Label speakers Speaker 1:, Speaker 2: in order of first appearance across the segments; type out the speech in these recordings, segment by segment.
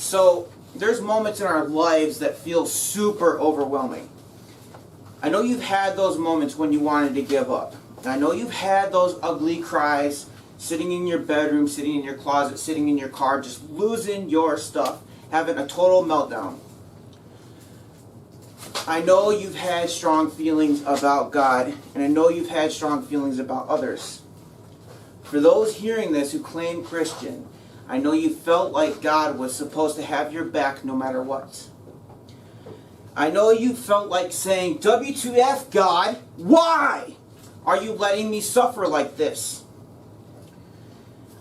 Speaker 1: So there's moments in our lives that feel super overwhelming. I know you've had those moments when you wanted to give up. I know you've had those ugly cries, sitting in your bedroom, sitting in your closet, sitting in your car, just losing your stuff, having a total meltdown. I know you've had strong feelings about God, and I know you've had strong feelings about others. For those hearing this who claim Christian, I know you felt like God was supposed to have your back no matter what. I know you felt like saying, WTF, God, why are you letting me suffer like this?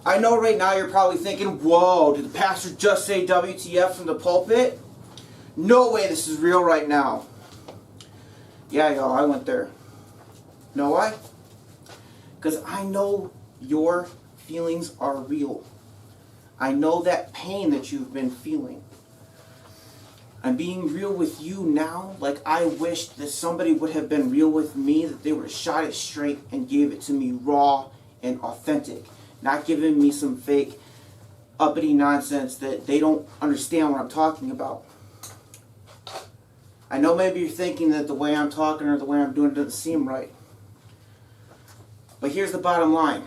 Speaker 1: I know right now you're probably thinking, whoa, did the pastor just say WTF from the pulpit? No way this is real right now. Yeah, y'all, I went there. Know why? Because I know your feelings are real. I know that pain that you've been feeling. I'm being real with you now, like I wish that somebody would have been real with me, that they would have shot it straight and gave it to me raw and authentic. Not giving me some fake uppity nonsense that they don't understand what I'm talking about. I know maybe you're thinking that the way I'm talking or the way I'm doing it doesn't seem right. But here's the bottom line.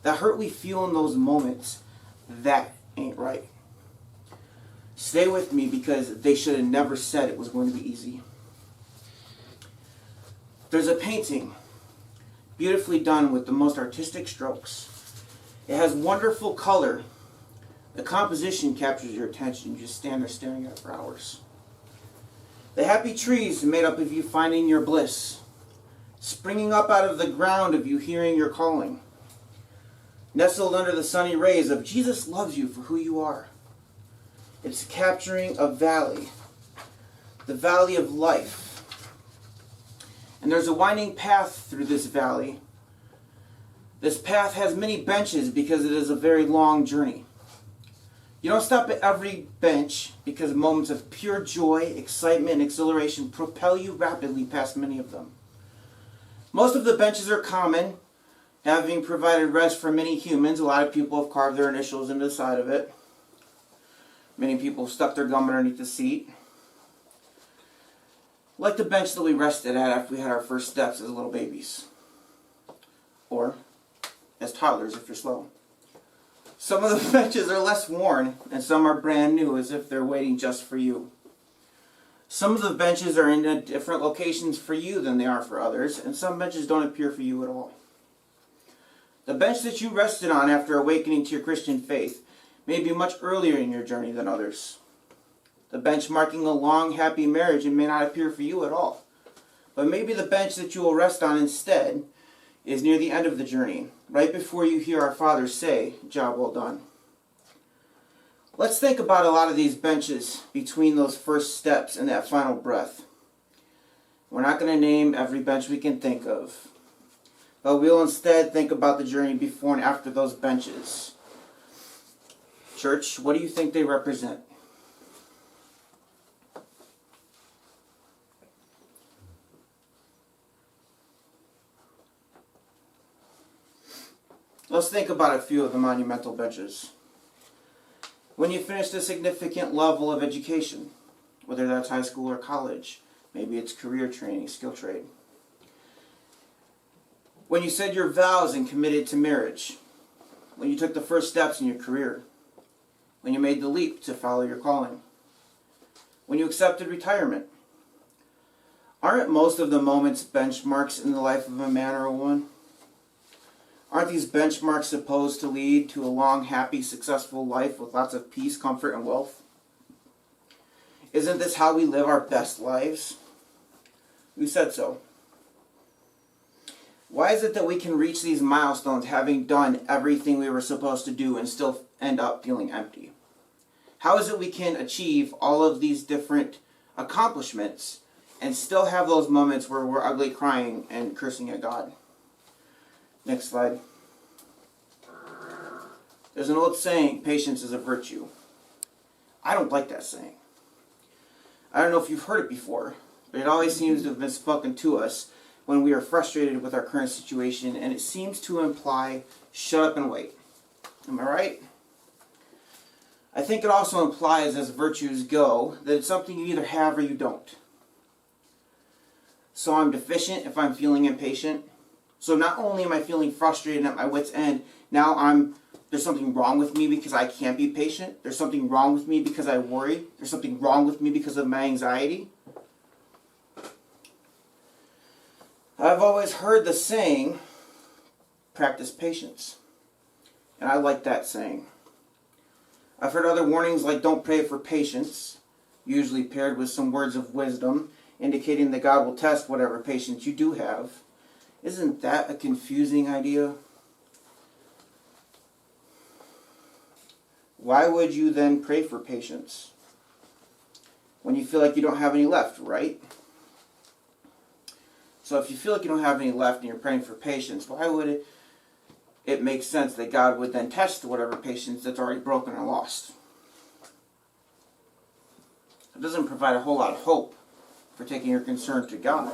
Speaker 1: That hurt we feel in those moments, that ain't right. Stay with me because they should have never said it was going to be easy. There's a painting, beautifully done with the most artistic strokes. It has wonderful color. The composition captures your attention. You just stand there staring at it for hours. The happy trees made up of you finding your bliss, springing up out of the ground of you hearing your calling, nestled under the sunny rays of Jesus loves you for who you are. It's capturing a valley, the valley of life. And there's a winding path through this valley. This path has many benches because it is a very long journey. You don't stop at every bench because moments of pure joy, excitement, and exhilaration propel you rapidly past many of them. Most of the benches are common, having provided rest for many humans. A lot of people have carved their initials into the side of it. Many people have stuck their gum underneath the seat. Like the bench that we rested at after we had our first steps as little babies. Or as toddlers if you're slow. Some of the benches are less worn, and some are brand new as if they're waiting just for you. Some of the benches are in different locations for you than they are for others, and some benches don't appear for you at all. The bench that you rested on after awakening to your Christian faith may be much earlier in your journey than others. The bench marking a long, happy marriage may not appear for you at all. But maybe the bench that you will rest on instead is near the end of the journey, right before you hear our Father say, job well done. Let's think about a lot of these benches between those first steps and that final breath. We're not going to name every bench we can think of, but we'll instead think about the journey before and after those benches. Church, what do you think they represent? Let's think about a few of the monumental benches. When you finished a significant level of education, whether that's high school or college, maybe it's career training, skill trade. When you said your vows and committed to marriage. When you took the first steps in your career. When you made the leap to follow your calling. When you accepted retirement. Aren't most of the moments benchmarks in the life of a man or a woman? Aren't these benchmarks supposed to lead to a long, happy, successful life with lots of peace, comfort, and wealth? Isn't this how we live our best lives? Who said so? Why is it that we can reach these milestones having done everything we were supposed to do and still end up feeling empty? How is it we can achieve all of these different accomplishments and still have those moments where we're ugly crying and cursing at God? Next slide. There's an old saying, patience is a virtue. I don't like that saying. I don't know if you've heard it before, but it always seems to have been spoken to us when we are frustrated with our current situation, and it seems to imply, shut up and wait. Am I right? I think it also implies, as virtues go, that it's something you either have or you don't. So I'm deficient if I'm feeling impatient. So not only am I feeling frustrated at my wit's end, now there's something wrong with me because I can't be patient. There's something wrong with me because I worry. There's something wrong with me because of my anxiety. I've always heard the saying, practice patience. And I like that saying. I've heard other warnings like don't pray for patience, usually paired with some words of wisdom, indicating that God will test whatever patience you do have. Isn't that a confusing idea? Why would you then pray for patience when you feel like you don't have any left, right? So if you feel like you don't have any left and you're praying for patience, why would it makes sense that God would then test whatever patience that's already broken or lost? It doesn't provide a whole lot of hope for taking your concern to God.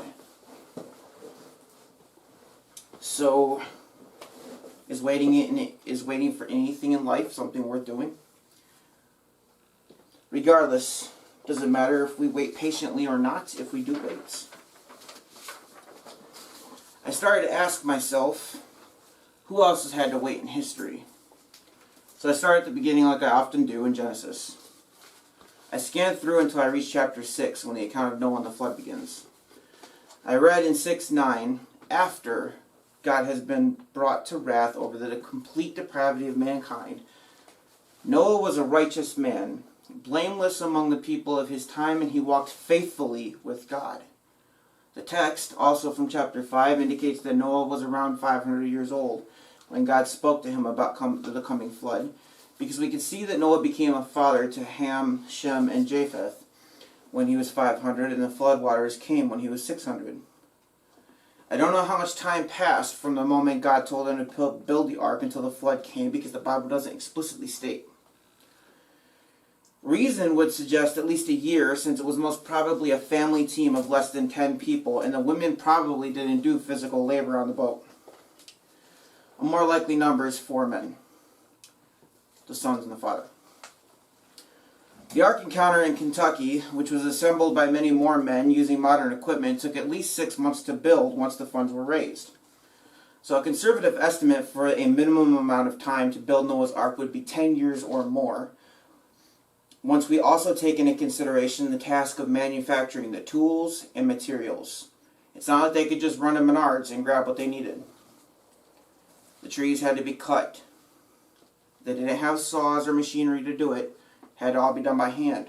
Speaker 1: So, is waiting for anything in life something worth doing? Regardless, does it matter if we wait patiently or not if we do wait? I started to ask myself, who else has had to wait in history? So I start at the beginning like I often do in Genesis. I scanned through until I reached chapter 6 when the account of Noah and the flood begins. I read in 6:9, after God has been brought to wrath over the complete depravity of mankind, Noah was a righteous man, blameless among the people of his time, and he walked faithfully with God. The text, also from chapter 5, indicates that Noah was around 500 years old when God spoke to him about the coming flood, because we can see that Noah became a father to Ham, Shem, and Japheth when he was 500, and the flood waters came when he was 600. I don't know how much time passed from the moment God told him to build the ark until the flood came, because the Bible doesn't explicitly state. Reason would suggest at least a year, since it was most probably a family team of less than 10 people, and the women probably didn't do physical labor on the boat. A more likely number is 4 men, the sons and the father. The Ark encounter in Kentucky, which was assembled by many more men using modern equipment, took at least 6 months to build once the funds were raised. So a conservative estimate for a minimum amount of time to build Noah's Ark would be 10 years or more, once we also take into consideration the task of manufacturing the tools and materials. It's not like they could just run to Menards and grab what they needed. The trees had to be cut. They didn't have saws or machinery to do it. It had to all be done by hand.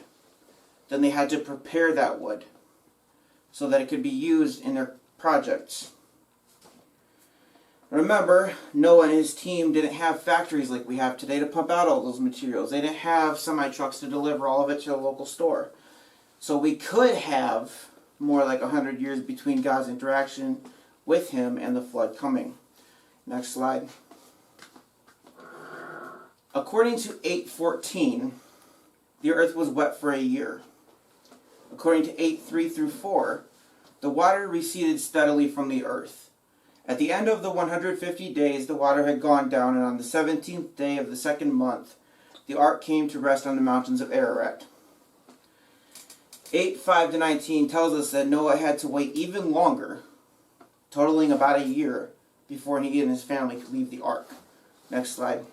Speaker 1: Then they had to prepare that wood so that it could be used in their projects. Remember, Noah and his team didn't have factories like we have today to pump out all those materials. They didn't have semi-trucks to deliver all of it to the local store. So we could have more like 100 years between God's interaction with him and the flood coming. Next slide. According to 8:14, the earth was wet for a year. According to 8:3 through 4, the water receded steadily from the earth. At the end of the 150 days, the water had gone down, and on the 17th day of the second month, the ark came to rest on the mountains of Ararat. 8:5-19 tells us that Noah had to wait even longer, totaling about a year, before he and his family could leave the ark. Next slide.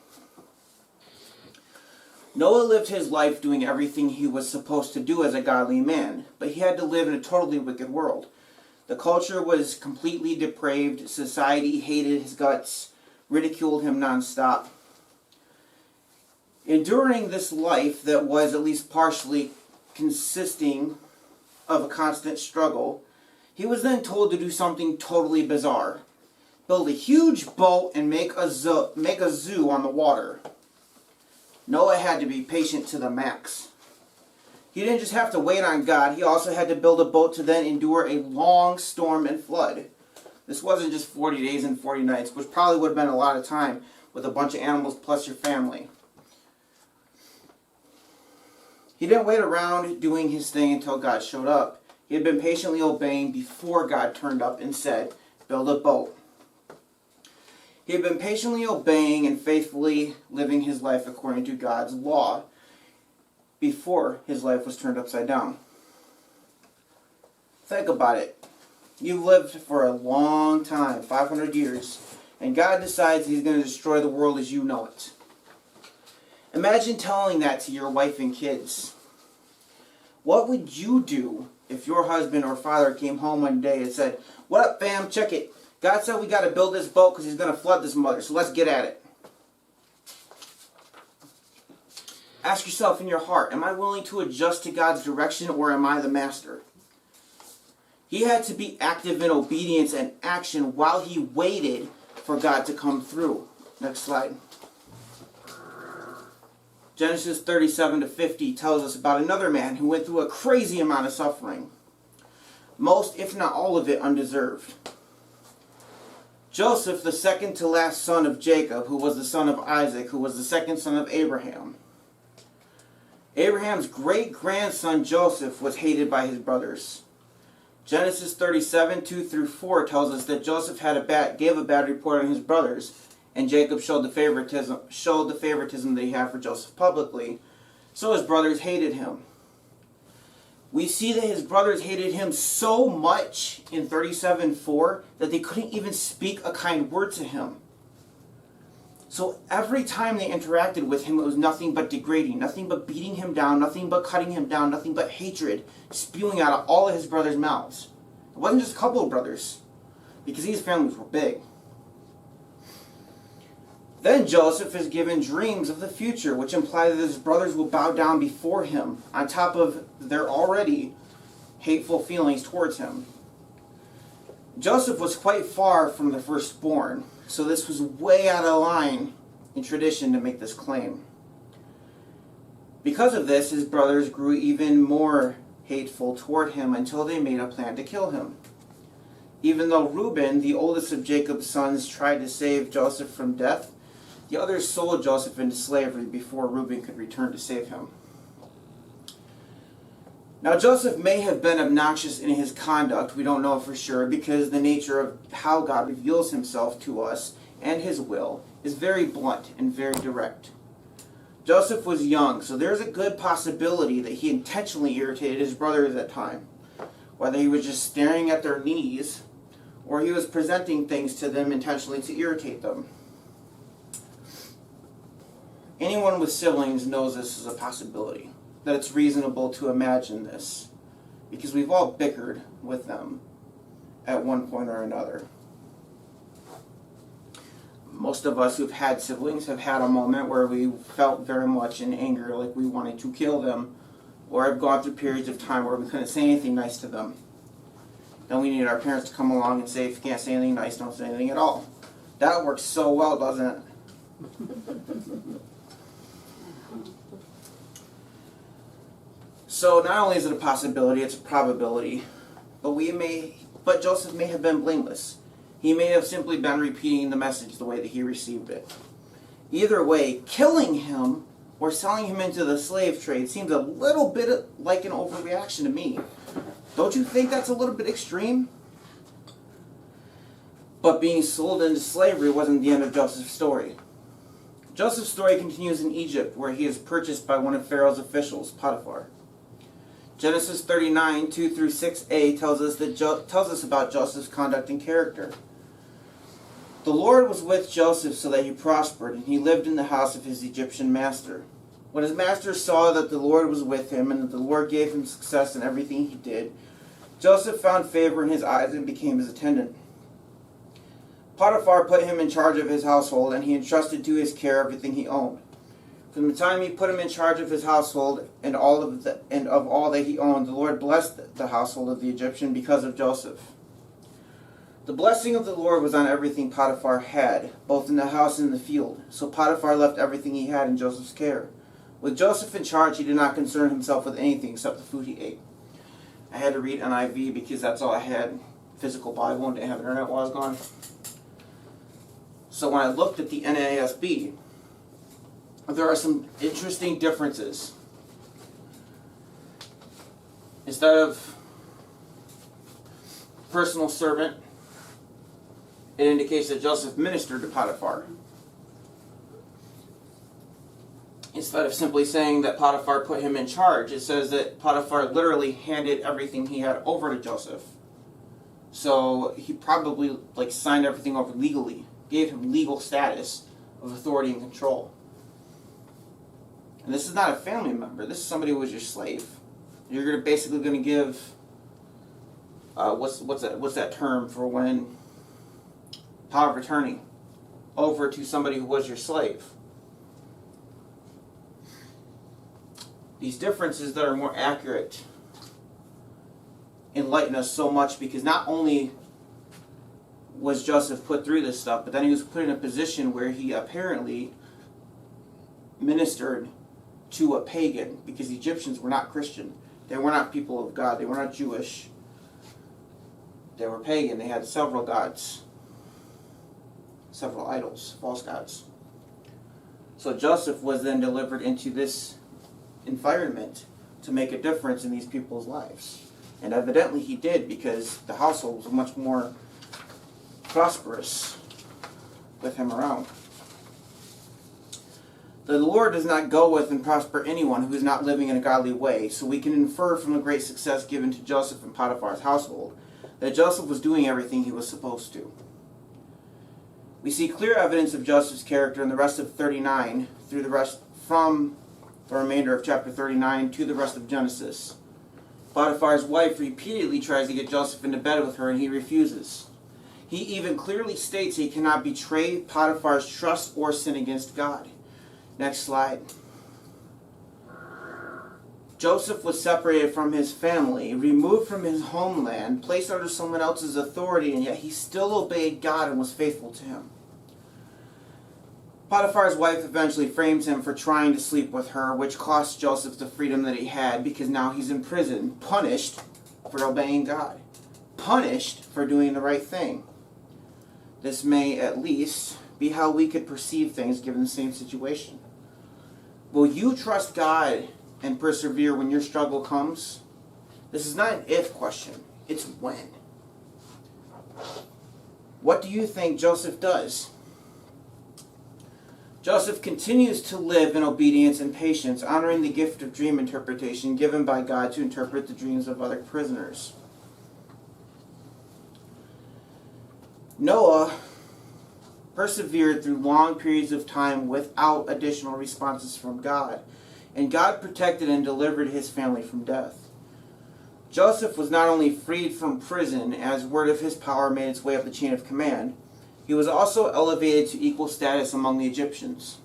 Speaker 1: Noah lived his life doing everything he was supposed to do as a godly man, but he had to live in a totally wicked world. The culture was completely depraved. Society hated his guts, ridiculed him nonstop. Enduring this life that was at least partially consisting of a constant struggle, he was then told to do something totally bizarre. Build a huge boat and make a zoo on the water. Noah had to be patient to the max. He didn't just have to wait on God, he also had to build a boat to then endure a long storm and flood. This wasn't just 40 days and 40 nights, which probably would have been a lot of time with a bunch of animals plus your family. He didn't wait around doing his thing until God showed up. He had been patiently obeying before God turned up and said, build a boat. He had been patiently obeying and faithfully living his life according to God's law. before his life was turned upside down. Think about it. You've lived for a long time, 500 years, and God decides he's going to destroy the world as you know it. Imagine telling that to your wife and kids. What would you do if your husband or father came home one day and said, "What up, fam? Check it. God said we got to build this boat because he's going to flood this mother, so let's get at it." Ask yourself in your heart, am I willing to adjust to God's direction, or am I the master? He had to be active in obedience and action while he waited for God to come through. Next slide. Genesis 37-50 tells us about another man who went through a crazy amount of suffering. Most, if not all of it, undeserved. Joseph, the second to last son of Jacob, who was the son of Isaac, who was the second son of Abraham. Abraham's great-grandson Joseph was hated by his brothers. Genesis 37:2-4 tells us that Joseph gave a bad report on his brothers, and Jacob showed the favoritism that he had for Joseph publicly, so his brothers hated him. We see that his brothers hated him so much in 37:4 that they couldn't even speak a kind word to him. So every time they interacted with him, it was nothing but degrading, nothing but beating him down, nothing but cutting him down, nothing but hatred spewing out of all of his brothers' mouths. It wasn't just a couple of brothers, because these families were big. Then Joseph is given dreams of the future, which imply that his brothers will bow down before him, on top of their already hateful feelings towards him. Joseph was quite far from the firstborn, so this was way out of line in tradition to make this claim. Because of this, his brothers grew even more hateful toward him until they made a plan to kill him. Even though Reuben, the oldest of Jacob's sons, tried to save Joseph from death, the others sold Joseph into slavery before Reuben could return to save him. Now, Joseph may have been obnoxious in his conduct, we don't know for sure, because the nature of how God reveals himself to us and his will is very blunt and very direct. Joseph was young, so there's a good possibility that he intentionally irritated his brothers at times, whether he was just staring at their knees or he was presenting things to them intentionally to irritate them. Anyone with siblings knows this is a possibility, that it's reasonable to imagine this, because we've all bickered with them at one point or another. Most of us who've had siblings have had a moment where we felt very much in anger, like we wanted to kill them, or have gone through periods of time where we couldn't say anything nice to them. Then we needed our parents to come along and say, if you can't say anything nice, don't say anything at all. That works so well, doesn't it? So not only is it a possibility, it's a probability, but Joseph may have been blameless. He may have simply been repeating the message the way that he received it. Either way, killing him or selling him into the slave trade seems a little bit like an overreaction to me. Don't you think that's a little bit extreme? But being sold into slavery wasn't the end of Joseph's story. Joseph's story continues in Egypt, where he is purchased by one of Pharaoh's officials, Potiphar. Genesis 39:2-6a tells us about Joseph's conduct and character. The Lord was with Joseph so that he prospered, and he lived in the house of his Egyptian master. When his master saw that the Lord was with him and that the Lord gave him success in everything he did, Joseph found favor in his eyes and became his attendant. Potiphar put him in charge of his household, and he entrusted to his care everything he owned. From the time he put him in charge of his household and of all that he owned, the Lord blessed the household of the Egyptian because of Joseph. The blessing of the Lord was on everything Potiphar had, both in the house and in the field. So Potiphar left everything he had in Joseph's care. With Joseph in charge, he did not concern himself with anything except the food he ate. I had to read NIV because that's all I had. Physical Bible, and didn't have internet while I was gone. So when I looked at the NASB, there are some interesting differences. Instead of personal servant, it indicates that Joseph ministered to Potiphar. Instead of simply saying that Potiphar put him in charge, it says that Potiphar literally handed everything he had over to Joseph. So he probably signed everything over legally, gave him legal status of authority and control. And this is not a family member. This is somebody who was your slave. You're basically going to give what's that term for when power of attorney over to somebody who was your slave. These differences that are more accurate enlighten us so much, because not only was Joseph put through this stuff, but then he was put in a position where he apparently ministered to a pagan, because the Egyptians were not Christian. They were not people of God. They were not Jewish. They were pagan. They had several gods, several idols, false gods. So Joseph was then delivered into this environment to make a difference in these people's lives. And evidently he did, because the household was much more prosperous with him around. The Lord does not go with and prosper anyone who is not living in a godly way, so we can infer from the great success given to Joseph and Potiphar's household that Joseph was doing everything he was supposed to. We see clear evidence of Joseph's character in the rest of 39 through the rest from the remainder of chapter 39 to the rest of Genesis. Potiphar's wife repeatedly tries to get Joseph into bed with her, and he refuses. He even clearly states he cannot betray Potiphar's trust or sin against God. Next slide. Joseph was separated from his family, removed from his homeland, placed under someone else's authority, and yet he still obeyed God and was faithful to him. Potiphar's wife eventually frames him for trying to sleep with her, which cost Joseph the freedom that he had, because now he's in prison, punished for obeying God, punished for doing the right thing. This may, at least, be how we could perceive things given the same situation. Will you trust God and persevere when your struggle comes? This is not an if question, it's when. What do you think Joseph does? Joseph continues to live in obedience and patience, honoring the gift of dream interpretation given by God to interpret the dreams of other prisoners. Noah persevered through long periods of time without additional responses from God, and God protected and delivered his family from death. Joseph was not only freed from prison as word of his power made its way up the chain of command, he was also elevated to equal status among the Egyptians.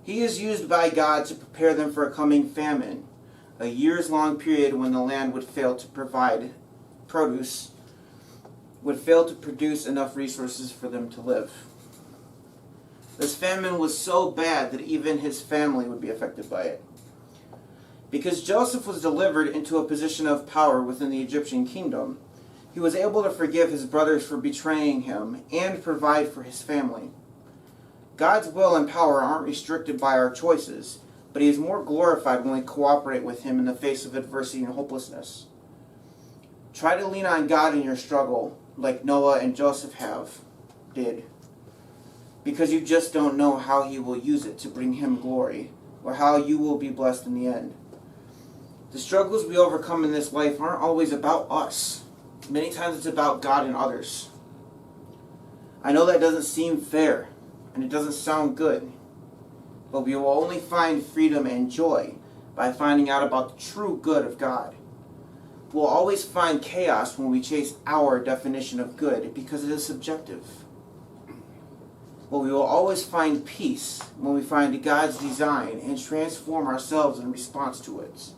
Speaker 1: He is used by God to prepare them for a coming famine, a years-long period when the land would fail to provide produce, would fail to produce enough resources for them to live. This famine was so bad that even his family would be affected by it. Because Joseph was delivered into a position of power within the Egyptian kingdom, he was able to forgive his brothers for betraying him and provide for his family. God's will and power aren't restricted by our choices, but he is more glorified when we cooperate with him in the face of adversity and hopelessness. Try to lean on God in your struggle, like Noah and Joseph did, because you just don't know how he will use it to bring him glory, or how you will be blessed in the end. The struggles we overcome in this life aren't always about us. Many times it's about God and others. I know that doesn't seem fair, and it doesn't sound good, but we will only find freedom and joy by finding out about the true good of God. We'll always find chaos when we chase our definition of good, because it is subjective. But we will always find peace when we find God's design and transform ourselves in response to it.